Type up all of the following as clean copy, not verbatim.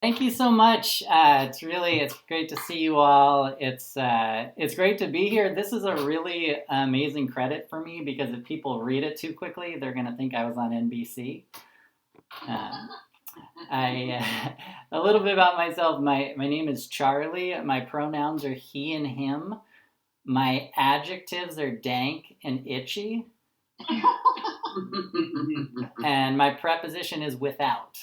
Thank you so much. It's great to see you all. It's great to be here. This is a really amazing credit for me because if people read it too quickly, they're going to think I was on NBC. Um, a little bit about myself. My name is Charlie. My pronouns are he and him. My adjectives are dank and itchy, and my preposition is without.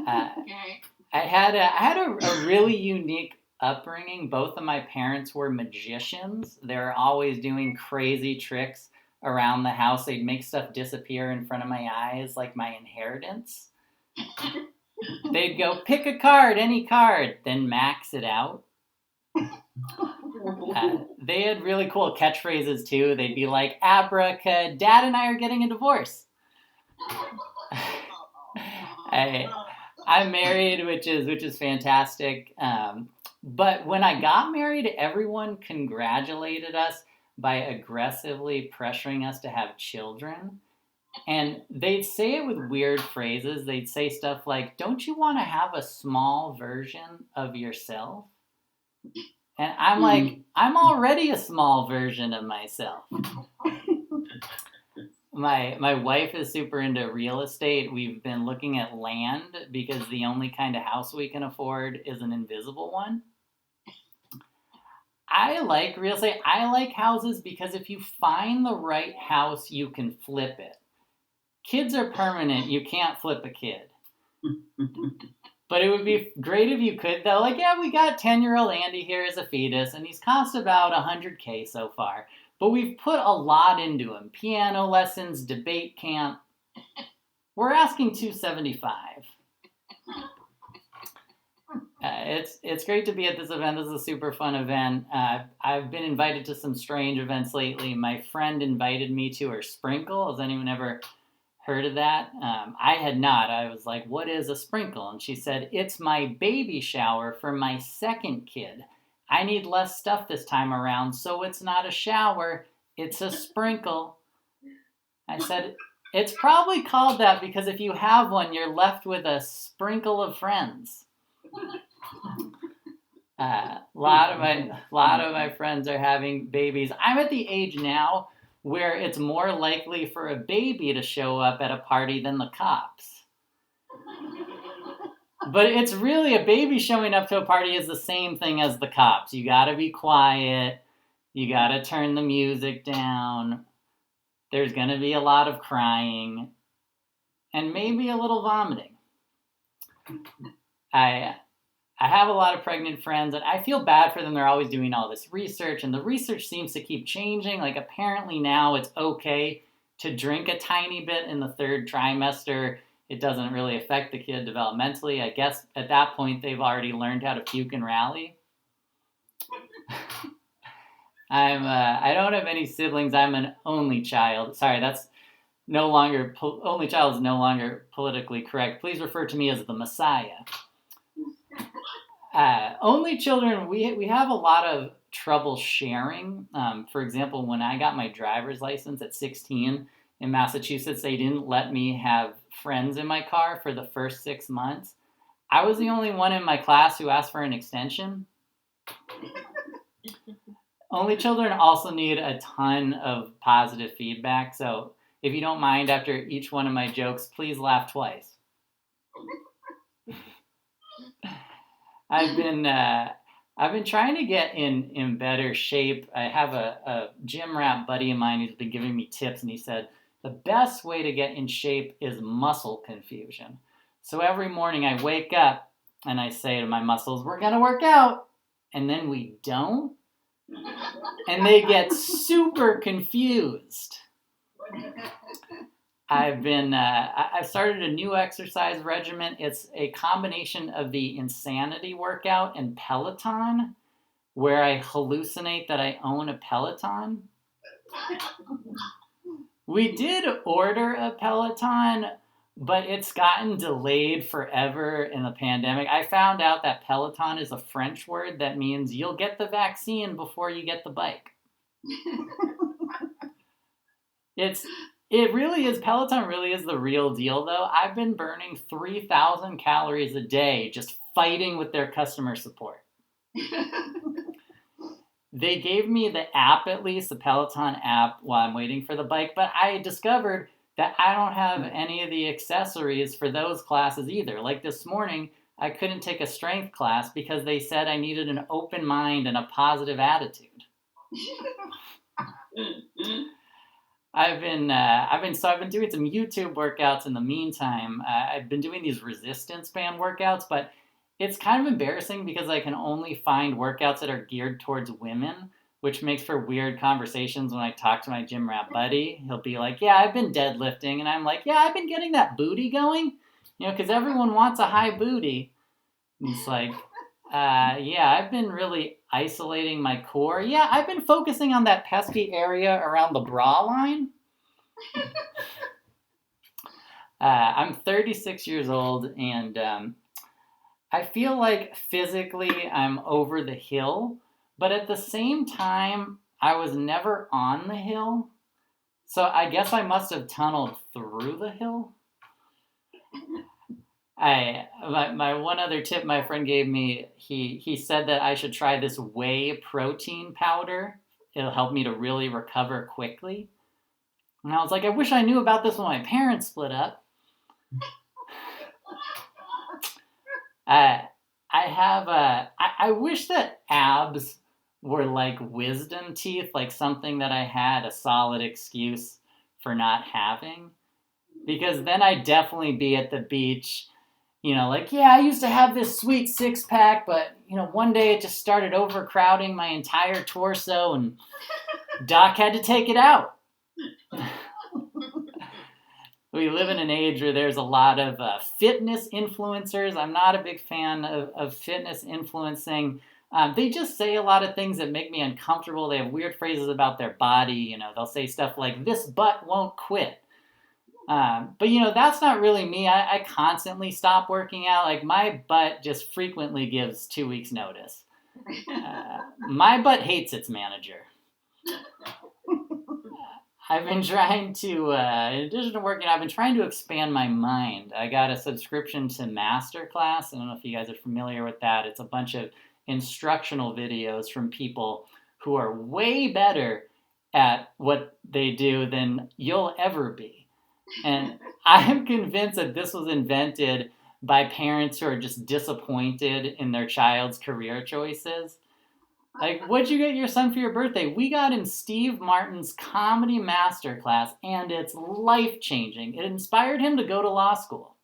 Okay. I had a really unique upbringing. Both of my parents were magicians. They were always doing crazy tricks around the house. They'd make stuff disappear in front of my eyes, like my inheritance. They'd go, pick a card, any card, then max it out. They had really cool catchphrases too. They'd be like, Abraca, Dad and I are getting a divorce. I'm married, which is fantastic. But when I got married, everyone congratulated us by aggressively pressuring us to have children. And they'd say it with weird phrases. They'd say stuff like, don't you want to have a small version of yourself? And I'm like, I'm already a small version of myself. My wife is super into real estate. We've been looking at land because the only kind of house we can afford is an invisible one. I like real estate. I like houses because if you find the right house, you can flip it. Kids are permanent. You can't flip a kid. But it would be great if you could, though. Like, yeah, we got 10-year-old Andy here as a fetus, and he's cost about $100K so far. But we've put a lot into him. Piano lessons, debate camp. We're asking $275. It's great to be at this event. This is a super fun event. I've been invited to some strange events lately. My friend invited me to her sprinkle. Has anyone ever heard of that? I had not. I was like, what is a sprinkle? And she said, it's my baby shower for my second kid. I need less stuff this time around, so it's not a shower, it's a sprinkle. I said, it's probably called that because if you have one, you're left with a sprinkle of friends. A lot of my friends are having babies. I'm at the age now where it's more likely for a baby to show up at a party than the cops. But it's really a baby showing up to a party is the same thing as the cops. You gotta be quiet. You gotta turn the music down. There's gonna be a lot of crying. And maybe a little vomiting. I have a lot of pregnant friends, and I feel bad for them. They're always doing all this research, and the research seems to keep changing. Like, apparently now it's okay to drink a tiny bit in the third trimester. It doesn't really affect the kid developmentally. I guess at that point they've already learned how to puke and rally. I don't have any siblings. I'm an only child. Sorry, that's no longer, only child is no longer politically correct. Please refer to me as the Messiah. Only children, we have a lot of trouble sharing. For example, when I got my driver's license at 16 in Massachusetts, they didn't let me have friends in my car for the first 6 months. I was the only one in my class who asked for an extension. Only children also need a ton of positive feedback. So if you don't mind, after each one of my jokes, please laugh twice. I've been trying to get in better shape. I have a gym rat buddy of mine who's been giving me tips, and he said the best way to get in shape is muscle confusion. So every morning I wake up and I say to my muscles, we're gonna work out, and then we don't, and they get super confused. I've started a new exercise regimen. It's a combination of the Insanity workout and Peloton, where I hallucinate that I own a Peloton. We did order a Peloton, but it's gotten delayed forever in the pandemic. I found out that Peloton is a French word that means you'll get the vaccine before you get the bike. It's It really is. Peloton really is the real deal, though. I've been burning 3,000 calories a day just fighting with their customer support. They gave me the app, at least, the Peloton app, while I'm waiting for the bike, but I discovered that I don't have any of the accessories for those classes either. Like this morning, I couldn't take a strength class because they said I needed an open mind and a positive attitude. I've been doing some YouTube workouts in the meantime. I've been doing these resistance band workouts, but it's kind of embarrassing because I can only find workouts that are geared towards women, which makes for weird conversations when I talk to my gym rat buddy. He'll be like, "Yeah, I've been deadlifting," and I'm like, "Yeah, I've been getting that booty going, because everyone wants a high booty." And he's like, "Yeah, I've been really isolating my core. Yeah, I've been focusing on that pesky area around the bra line." I'm 36 years old, and I feel like physically I'm over the hill, but at the same time, I was never on the hill. So I guess I must have tunneled through the hill. My one other tip my friend gave me, he said that I should try this whey protein powder. It'll help me to really recover quickly. And I was like, I wish I knew about this when my parents split up. I wish that abs were like wisdom teeth, like something that I had a solid excuse for not having. Because then I'd definitely be at the beach, like, yeah, I used to have this sweet six pack, but, one day it just started overcrowding my entire torso and Doc had to take it out. We live in an age where there's a lot of fitness influencers. I'm not a big fan of fitness influencing. They just say a lot of things that make me uncomfortable. They have weird phrases about their body. They'll say stuff like, "This butt won't quit." But, that's not really me. I constantly stop working out. Like, my butt just frequently gives 2 weeks notice. My butt hates its manager. I've been trying to, in addition to working, I've been trying to expand my mind. I got a subscription to Masterclass. I don't know if you guys are familiar with that. It's a bunch of instructional videos from people who are way better at what they do than you'll ever be. And I'm convinced that this was invented by parents who are just disappointed in their child's career choices. Like, what'd you get your son for your birthday? We got him Steve Martin's comedy masterclass, and it's life-changing. It inspired him to go to law school.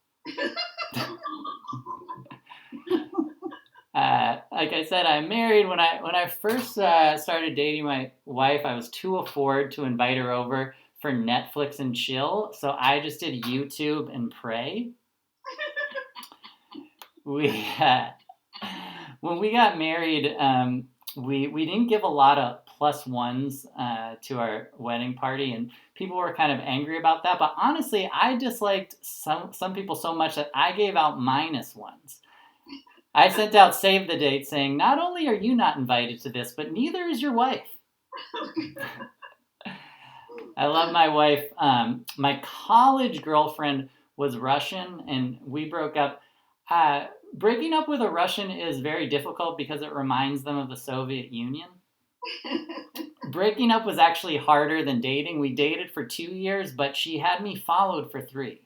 Like I said, I'm married. When I first started dating my wife, I was too afford to invite her over for Netflix and chill, so I just did YouTube and pray. When we got married, we didn't give a lot of plus ones to our wedding party, and people were kind of angry about that. But honestly, I disliked some people so much that I gave out minus ones. I sent out save the date saying, "Not only are you not invited to this, but neither is your wife." I love my wife. My college girlfriend was Russian, and we broke up. Breaking up with a Russian is very difficult because it reminds them of the Soviet Union. Breaking up was actually harder than dating. We dated for 2 years, but she had me followed for 3.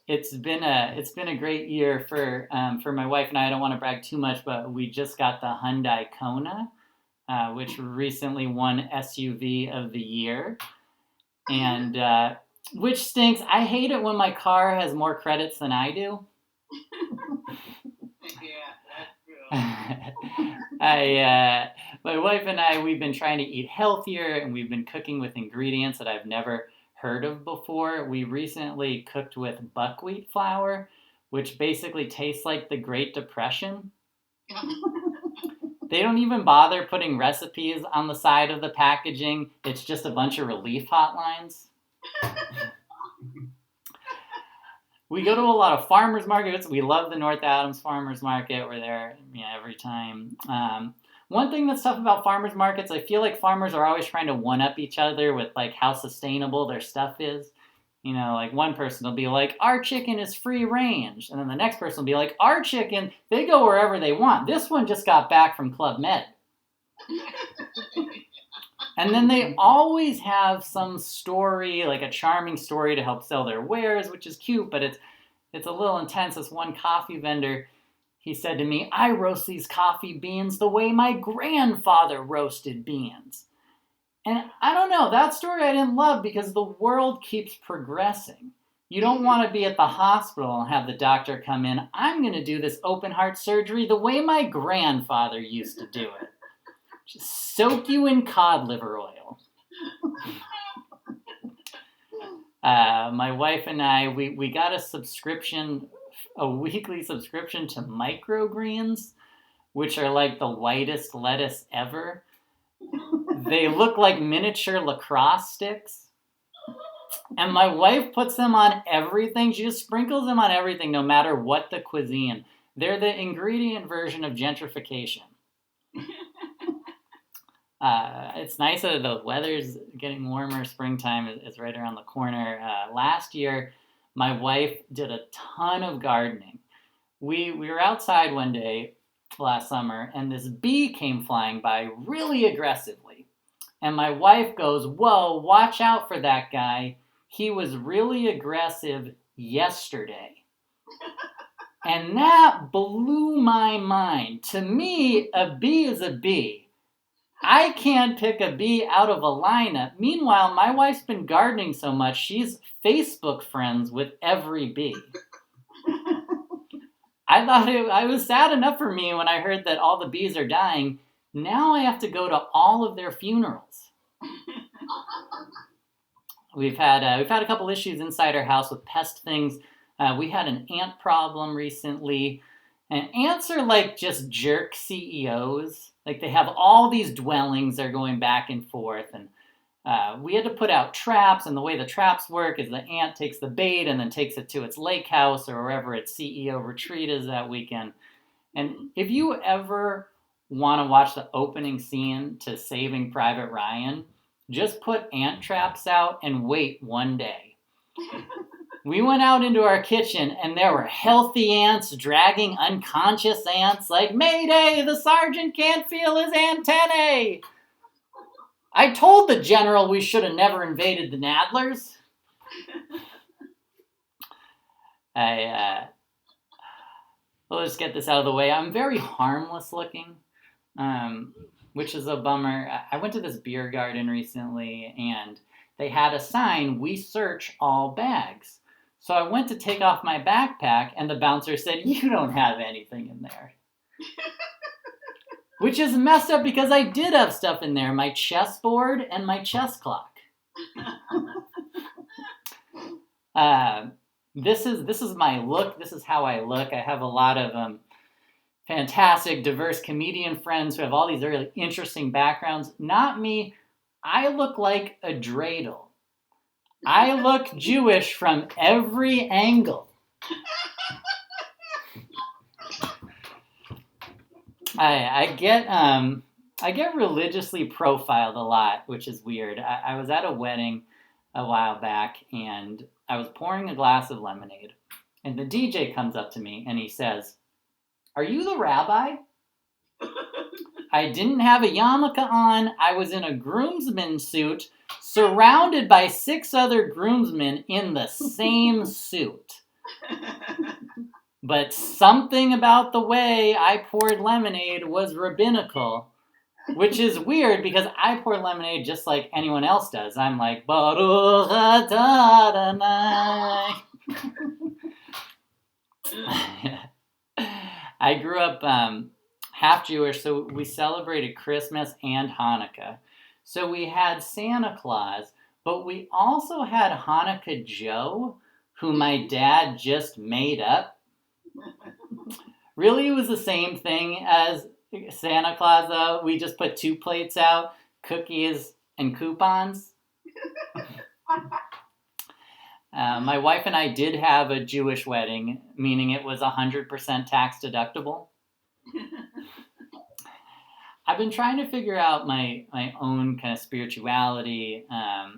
It's been a great year for my wife and I. I don't want to brag too much, but we just got the Hyundai Kona, which recently won SUV of the year, and which stinks. I hate it when my car has more credits than I do. Yeah, that's true. My wife and I, we've been trying to eat healthier, and we've been cooking with ingredients that I've never heard of before. We recently cooked with buckwheat flour, which basically tastes like the Great Depression. They don't even bother putting recipes on the side of the packaging. It's just a bunch of relief hotlines. We go to a lot of farmers markets. We love the North Adams Farmers Market. We're there every time. One thing that's tough about farmers markets, I feel like farmers are always trying to one-up each other with like how sustainable their stuff is. You know, like one person will be like, our chicken is free range. And then the next person will be like, our chicken, they go wherever they want. This one just got back from Club Med. And then they always have some story, like a charming story to help sell their wares, which is cute, but it's a little intense. This one coffee vendor, he said to me, I roast these coffee beans the way my grandfather roasted beans. And I don't know, that story I didn't love because the world keeps progressing. You don't want to be at the hospital and have the doctor come in, I'm going to do this open heart surgery the way my grandfather used to do it. Just soak you in cod liver oil. My wife and I, we got a weekly subscription to microgreens, which are like the whitest lettuce ever. They look like miniature lacrosse sticks. And my wife puts them on everything. She just sprinkles them on everything, no matter what the cuisine. They're the ingredient version of gentrification. It's nice that the weather's getting warmer. Springtime is right around the corner. Last year, my wife did a ton of gardening. We were outside one day last summer, and this bee came flying by really aggressively. And my wife goes, whoa, watch out for that guy. He was really aggressive yesterday. And that blew my mind. To me, a bee is a bee. I can't pick a bee out of a lineup. Meanwhile, my wife's been gardening so much, she's Facebook friends with every bee. I thought it was sad enough for me when I heard that all the bees are dying. Now I have to go to all of their funerals. We've had a couple issues inside our house with pest things. We had an ant problem recently. And ants are like just jerk CEOs. Like they have all these dwellings, they're going back and forth. And we had to put out traps, and the way the traps work is the ant takes the bait and then takes it to its lake house or wherever its CEO retreat is that weekend. And if you ever want to watch the opening scene to Saving Private Ryan, just put ant traps out and wait one day. We went out into our kitchen and there were healthy ants dragging unconscious ants like, Mayday, the sergeant can't feel his antennae. I told the general we should have never invaded the Nadlers. Let's just get this out of the way. I'm very harmless looking, which is a bummer. I went to this beer garden recently and they had a sign, we search all bags. So I went to take off my backpack and the bouncer said, you don't have anything in there. Which is messed up because I did have stuff in there, my chessboard and my chess clock. This is my look. This is how I look. I have a lot of fantastic, diverse comedian friends who have all these really interesting backgrounds. Not me. I look like a dreidel. I look Jewish from every angle. I get religiously profiled a lot, which is weird. I was at a wedding a while back, and I was pouring a glass of lemonade, and the DJ comes up to me, and he says, are you the rabbi? I didn't have a yarmulke on. I was in a groomsman suit, surrounded by 6 other groomsmen in the same suit. But something about the way I poured lemonade was rabbinical, which is weird because I pour lemonade just like anyone else does. I'm like, Baruch atah Adonai. I grew up half Jewish, so we celebrated Christmas and Hanukkah. So we had Santa Claus, but we also had Hanukkah Joe, who my dad just made up. Really, it was the same thing as Santa Claus, though. We just put 2 plates out, cookies and coupons. My wife and I did have a Jewish wedding, meaning it was 100% tax deductible. I've been trying to figure out my own kind of spirituality. I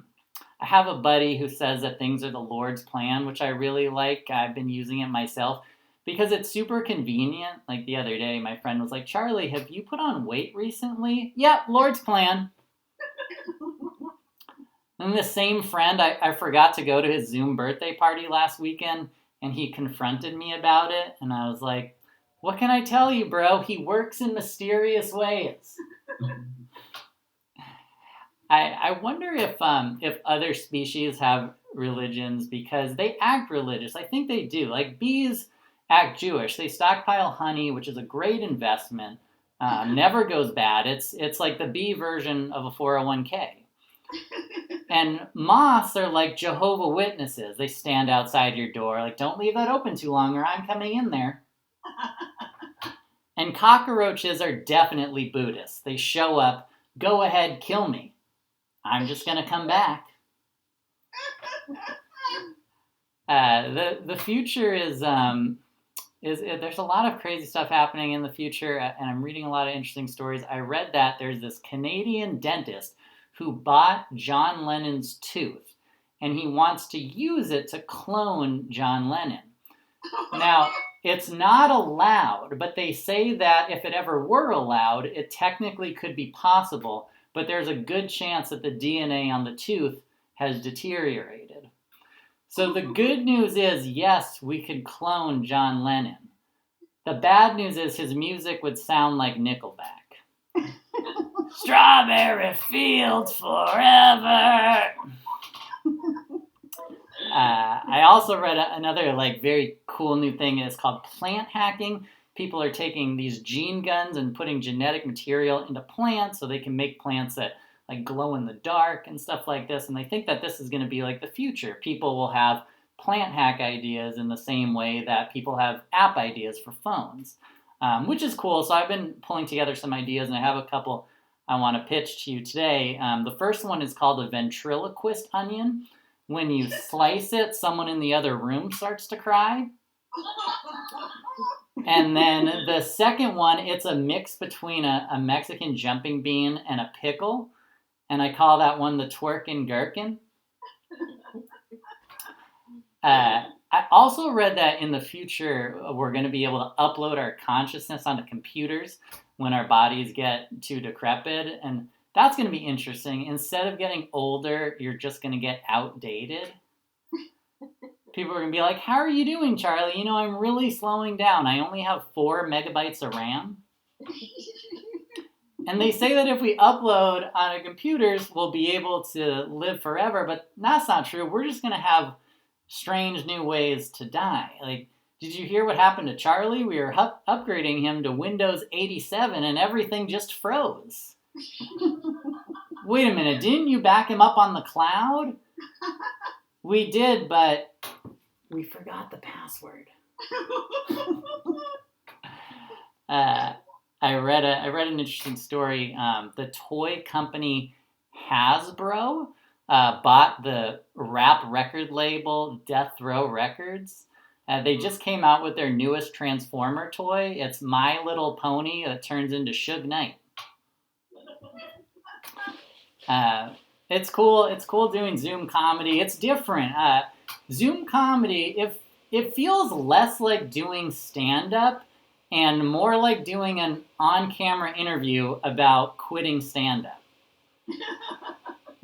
have a buddy who says that things are the Lord's plan, which I really like. I've been using it myself because it's super convenient. Like the other day, my friend was like, Charlie, have you put on weight recently? Yep, Lord's plan. And the same friend, I forgot to go to his Zoom birthday party last weekend, and he confronted me about it. And I was like, what can I tell you, bro? He works in mysterious ways. I wonder if other species have religions because they act religious. I think they do. Like bees act Jewish. They stockpile honey, which is a great investment. Never goes bad. It's like the bee version of a 401k. And moths are like Jehovah Witnesses. They stand outside your door, like, don't leave that open too long or I'm coming in there. And cockroaches are definitely Buddhists. They show up, go ahead, kill me. I'm just going to come back. The future is there's a lot of crazy stuff happening in the future, and I'm reading a lot of interesting stories. I read that there's this Canadian dentist who bought John Lennon's tooth, and he wants to use it to clone John Lennon. Now, it's not allowed, but they say that if it ever were allowed, it technically could be possible, but there's a good chance that the DNA on the tooth has deteriorated. So the good news is, yes, we could clone John Lennon. The bad news is his music would sound like Nickelback. Strawberry fields forever. I also read another like very cool new thing. It's called plant hacking. People are taking these gene guns and putting genetic material into plants so they can make plants that like glow in the dark and stuff like this. And they think that this is going to be like the future. People will have plant hack ideas in the same way that people have app ideas for phones, which is cool. So I've been pulling together some ideas, and I have a couple I want to pitch to you today. The first one is called a ventriloquist onion. When you slice it, someone in the other room starts to cry. And then the second one, it's a mix between a Mexican jumping bean and a pickle. And I call that one the twerkin' gherkin. I also read that in the future, we're going to be able to upload our consciousness onto computers when our bodies get too decrepit. And that's going to be interesting. Instead of getting older, you're just going to get outdated. People are going to be like, how are you doing, Charlie? You know, I'm really slowing down. I only have 4 megabytes of RAM. And they say that if we upload onto computers, we'll be able to live forever. But that's not true. We're just going to have strange new ways to die. Like, did you hear what happened to Charlie? We were upgrading him to Windows 87 and everything just froze. Wait a minute, didn't you back him up on the cloud? We did, but we forgot the password. I read an interesting story. The toy company Hasbro bought the rap record label Death Row Records. They just came out with their newest Transformer toy. It's My Little Pony that turns into Suge Knight. It's cool. It's cool doing Zoom comedy. It's different. Zoom comedy, it feels less like doing stand-up and more like doing an on-camera interview about quitting stand-up.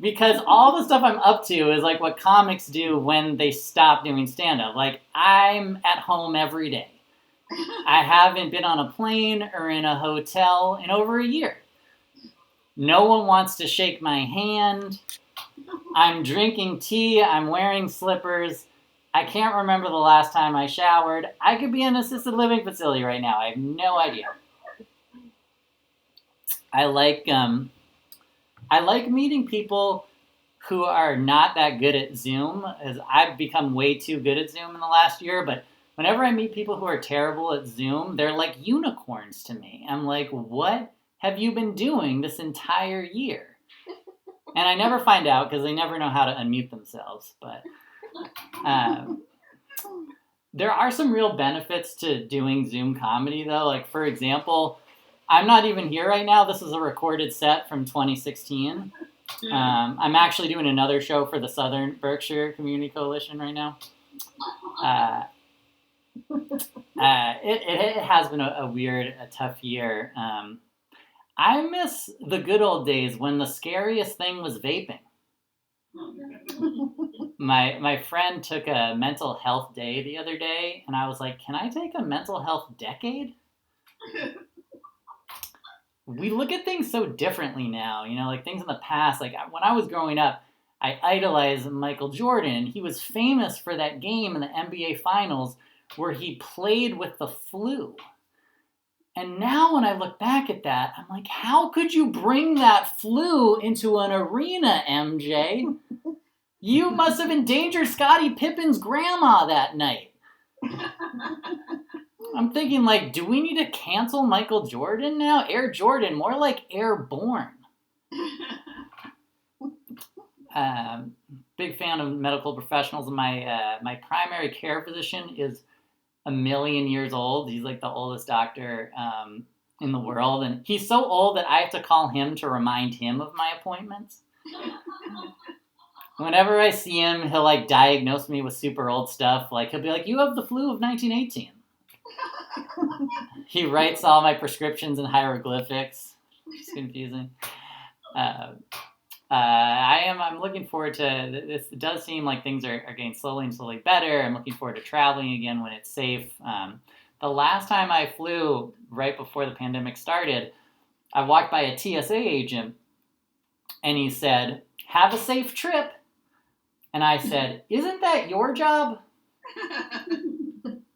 Because all the stuff I'm up to is like what comics do when they stop doing stand-up. Like, I'm at home every day. I haven't been on a plane or in a hotel in over a year. No one wants to shake my hand. I'm drinking tea. I'm wearing slippers. I can't remember the last time I showered. I could be in an assisted living facility right now. I have no idea. I like meeting people who are not that good at Zoom, as I've become way too good at Zoom in the last year. But whenever I meet people who are terrible at Zoom, they're like unicorns to me. I'm like, what have you been doing this entire year? And I never find out because they never know how to unmute themselves. But there are some real benefits to doing Zoom comedy, though. Like, for example, I'm not even here right now. This is a recorded set from 2016. I'm actually doing another show for the Southern Berkshire Community Coalition right now. It has been a tough year. I miss the good old days when the scariest thing was vaping. My friend took a mental health day the other day, and I was like, can I take a mental health decade? We look at things so differently now, like things in the past. Like when I was growing up, I idolized Michael Jordan. He was famous for that game in the NBA Finals where he played with the flu. And now when I look back at that, I'm like, how could you bring that flu into an arena, MJ? You must have endangered Scottie Pippen's grandma that night. I'm thinking, like, do we need to cancel Michael Jordan now? Air Jordan, more like airborne. Big fan of medical professionals. My primary care physician is 1,000,000 years old. He's like the oldest doctor in the world. And he's so old that I have to call him to remind him of my appointments. Whenever I see him, he'll like diagnose me with super old stuff. Like he'll be like, you have the flu of 1918. He writes all my prescriptions in hieroglyphics, which is confusing. I'm looking forward to this. It does seem like things are getting slowly better. I'm looking forward to traveling again when it's safe. The last time I flew, right before the pandemic started, I walked by a TSA agent and he said, have a safe trip. And I said, isn't that your job?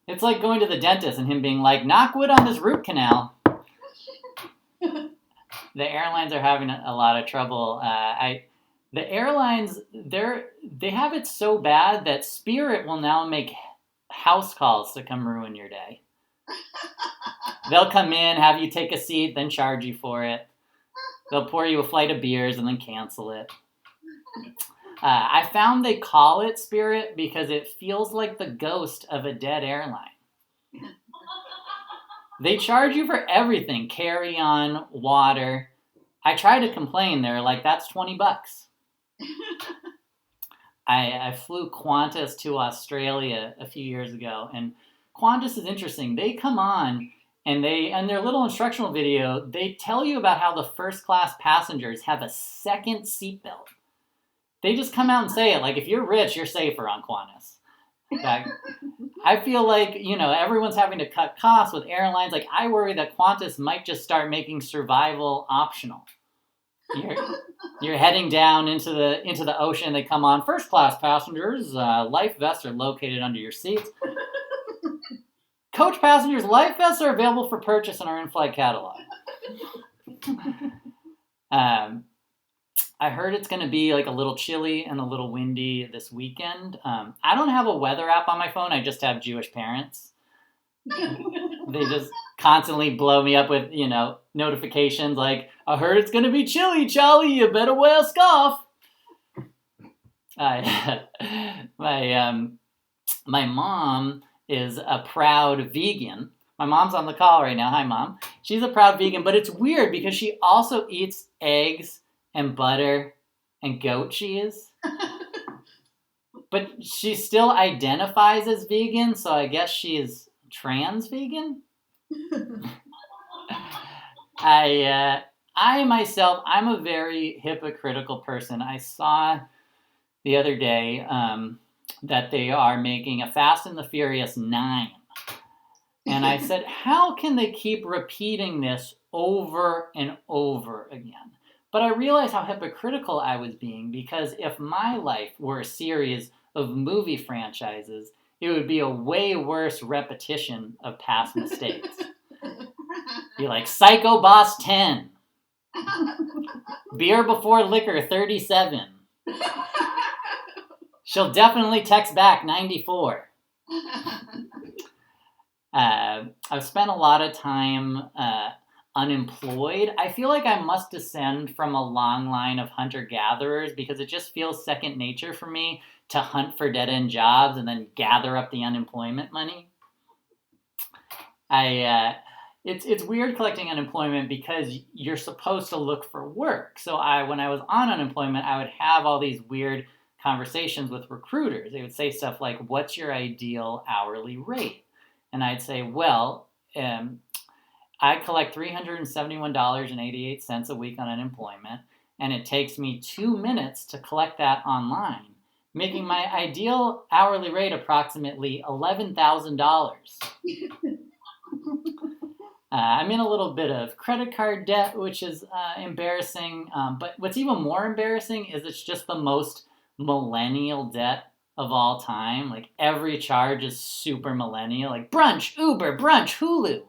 It's like going to the dentist and him being like, knock wood on this root canal. The airlines are having a lot of trouble. The airlines, they have it so bad that Spirit will now make house calls to come ruin your day. They'll come in, have you take a seat, then charge you for it. They'll pour you a flight of beers and then cancel it. I found they call it Spirit because it feels like the ghost of a dead airline. They charge you for everything, carry-on, water. I tried to complain. They're like, that's $20. I flew Qantas to Australia a few years ago, and Qantas is interesting. They come on, and their little instructional video, they tell you about how the first-class passengers have a second seatbelt. They just come out and say it. Like, if you're rich, you're safer on Qantas. I feel like, everyone's having to cut costs with airlines. Like, I worry that Qantas might just start making survival optional. You're heading down into the ocean. They come on, first class passengers, life vests are located under your seats. Coach passengers, life vests are available for purchase in our in-flight catalog. I heard it's going to be like a little chilly and a little windy this weekend. I don't have a weather app on my phone. I just have Jewish parents. They just constantly blow me up with, notifications like, I heard it's going to be chilly, Charlie. You better wear a scarf. My mom is a proud vegan. My mom's on the call right now. Hi, Mom. She's a proud vegan, but it's weird because she also eats eggs and butter and goat cheese. But she still identifies as vegan, so I guess she is trans vegan. I myself, I'm a very hypocritical person. I saw the other day that they are making a Fast and the Furious 9. And I said, how can they keep repeating this over and over again? But I realized how hypocritical I was being, because if my life were a series of movie franchises, it would be a way worse repetition of past mistakes. Be like Psycho Boss 10. Beer Before Liquor 37. She'll definitely text back 94. I've spent a lot of time unemployed. I feel like I must descend from a long line of hunter-gatherers because it just feels second nature for me to hunt for dead-end jobs and then gather up the unemployment money. it's weird collecting unemployment because you're supposed to look for work. So when I was on unemployment, I would have all these weird conversations with recruiters. They would say stuff like, "What's your ideal hourly rate?" And I'd say, "Well, I collect $371.88 a week on unemployment, and it takes me 2 minutes to collect that online, making my ideal hourly rate approximately $11,000. I'm in a little bit of credit card debt, which is embarrassing. But what's even more embarrassing is it's just the most millennial debt of all time. Like every charge is super millennial, like brunch, Uber, brunch, Hulu.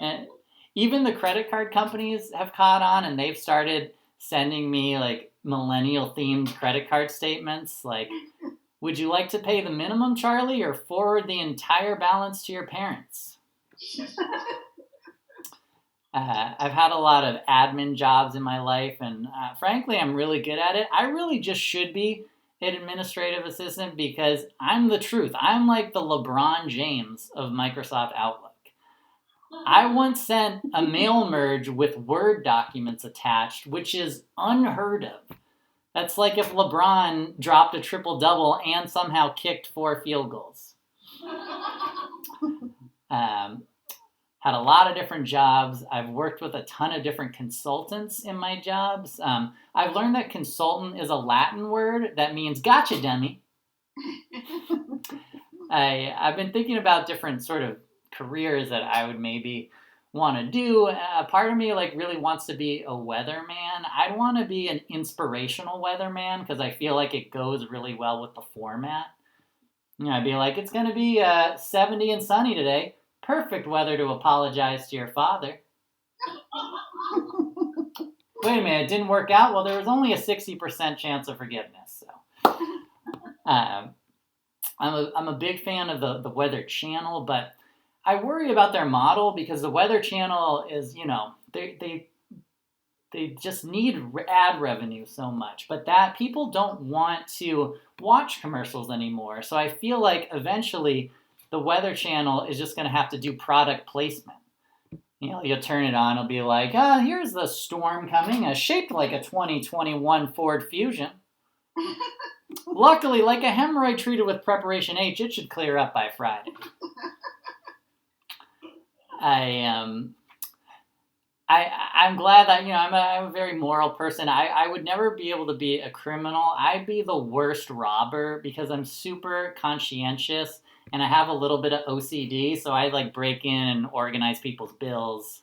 And even the credit card companies have caught on, and they've started sending me like millennial themed credit card statements like, "Would you like to pay the minimum, Charlie, or forward the entire balance to your parents?" I've had a lot of admin jobs in my life, and frankly, I'm really good at it. I really just should be an administrative assistant because I'm the truth. I'm like the LeBron James of Microsoft Outlook. I once sent a mail merge with Word documents attached, which is unheard of. That's like if LeBron dropped a triple-double and somehow kicked 4 field goals. Had a lot of different jobs. I've worked with a ton of different consultants in my jobs. I've learned that consultant is a Latin word that means gotcha, dummy. I've been thinking about different sort of careers that I would maybe want to do. A part of me like really wants to be a weatherman. I'd want to be an inspirational weatherman because I feel like it goes really well with the format. I'd be like, "It's going to be 70 and sunny today. Perfect weather to apologize to your father." Wait a minute, it didn't work out? Well, there was only a 60% chance of forgiveness. So, I'm a big fan of the Weather Channel, but I worry about their model because the Weather Channel is, they just need ad revenue so much, but that people don't want to watch commercials anymore. So I feel like eventually the Weather Channel is just going to have to do product placement. You'll turn it on, it'll be like, here's the storm coming, shaped like a 2021 Ford Fusion. Luckily, like a hemorrhoid treated with Preparation H, it should clear up by Friday. I'm glad that, I'm a very moral person. I would never be able to be a criminal. I'd be the worst robber because I'm super conscientious and I have a little bit of OCD, so I'd like break in and organize people's bills.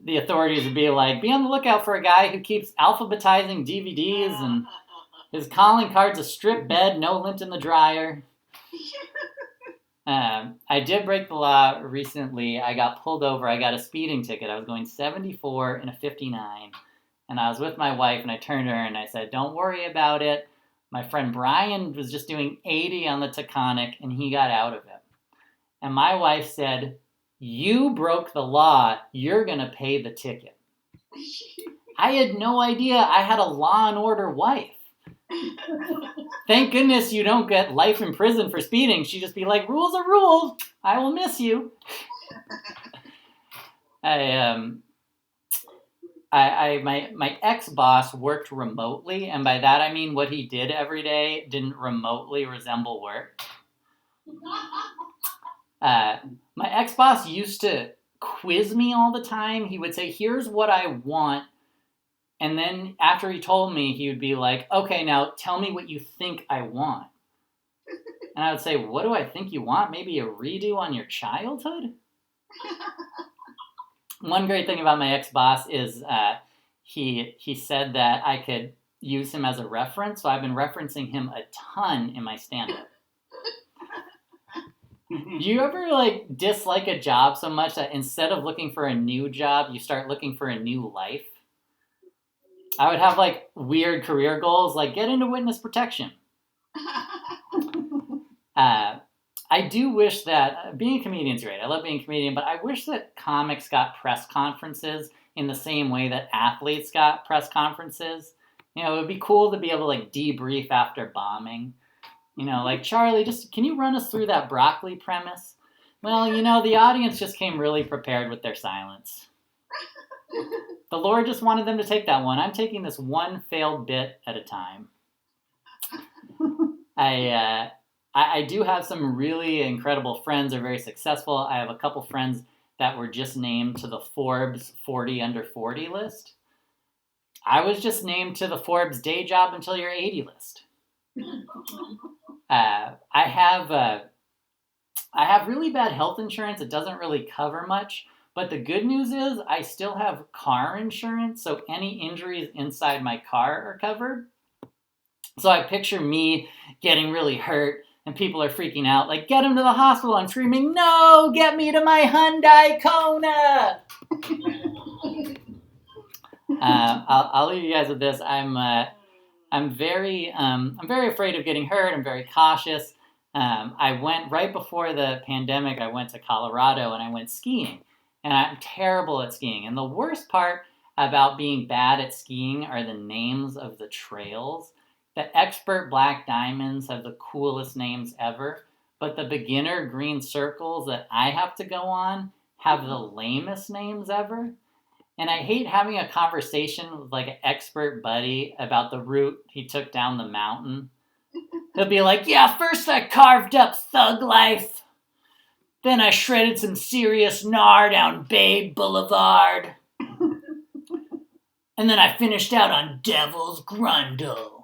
The authorities would be like, "Be on the lookout for a guy who keeps alphabetizing DVDs and his calling card's a strip bed, no lint in the dryer." I did break the law recently. I got pulled over. I got a speeding ticket. I was going 74 in a 59. And I was with my wife, and I turned to her and I said, "Don't worry about it. My friend Brian was just doing 80 on the Taconic, and he got out of it." And my wife said, "You broke the law. You're going to pay the ticket." I had no idea I had a Law and Order wife. Thank goodness you don't get life in prison for speeding. She'd just be like, "Rules are rules. I will miss you." My ex-boss worked remotely, and by that I mean what he did every day didn't remotely resemble work. My ex-boss used to quiz me all the time. He would say, "Here's what I want." And then after he told me, he would be like, "Okay, now tell me what you think I want." And I would say, "What do I think you want? Maybe a redo on your childhood?" One great thing about my ex-boss is he said that I could use him as a reference. So I've been referencing him a ton in my stand-up. Do you ever dislike a job so much that instead of looking for a new job, you start looking for a new life? I would have weird career goals, like get into witness protection. I do wish that being a comedian is great. I love being a comedian, but I wish that comics got press conferences in the same way that athletes got press conferences. It would be cool to be able to debrief after bombing. Charlie, just can you run us through that broccoli premise? Well, you know, the audience just came really prepared with their silence. The Lord just wanted them to take that one. I'm taking this one failed bit at a time. I do have some really incredible friends. They're very successful. I have a couple friends that were just named to the Forbes 40 under 40 list. I was just named to the Forbes day job until you're 80 list. I have really bad health insurance. It doesn't really cover much. But the good news is I still have car insurance, so any injuries inside my car are covered. So I picture me getting really hurt and people are freaking out, like, get him to the hospital. I'm screaming, no, get me to my Hyundai Kona. I'll leave you guys with this. I'm very afraid of getting hurt. I'm very cautious. I went right before the pandemic. I went to Colorado and I went skiing, and I'm terrible at skiing. And the worst part about being bad at skiing are the names of the trails. The expert black diamonds have the coolest names ever, but the beginner green circles that I have to go on have the lamest names ever. And I hate having a conversation with like an expert buddy about the route he took down the mountain. He'll be like, yeah, first I carved up Thug Life. Then I shredded some serious gnar down Babe Boulevard. And then I finished out on Devil's Grundle.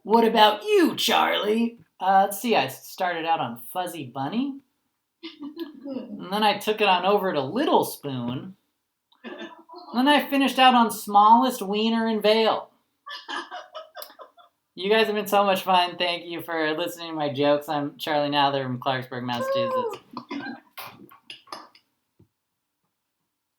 What about you, Charlie? Let's see, I started out on Fuzzy Bunny. And then I took it on over to Little Spoon. Then I finished out on Smallest Wiener in Vale. You guys have been so much fun. Thank you for listening to my jokes. I'm Charlie Nadler from Clarksburg, Massachusetts.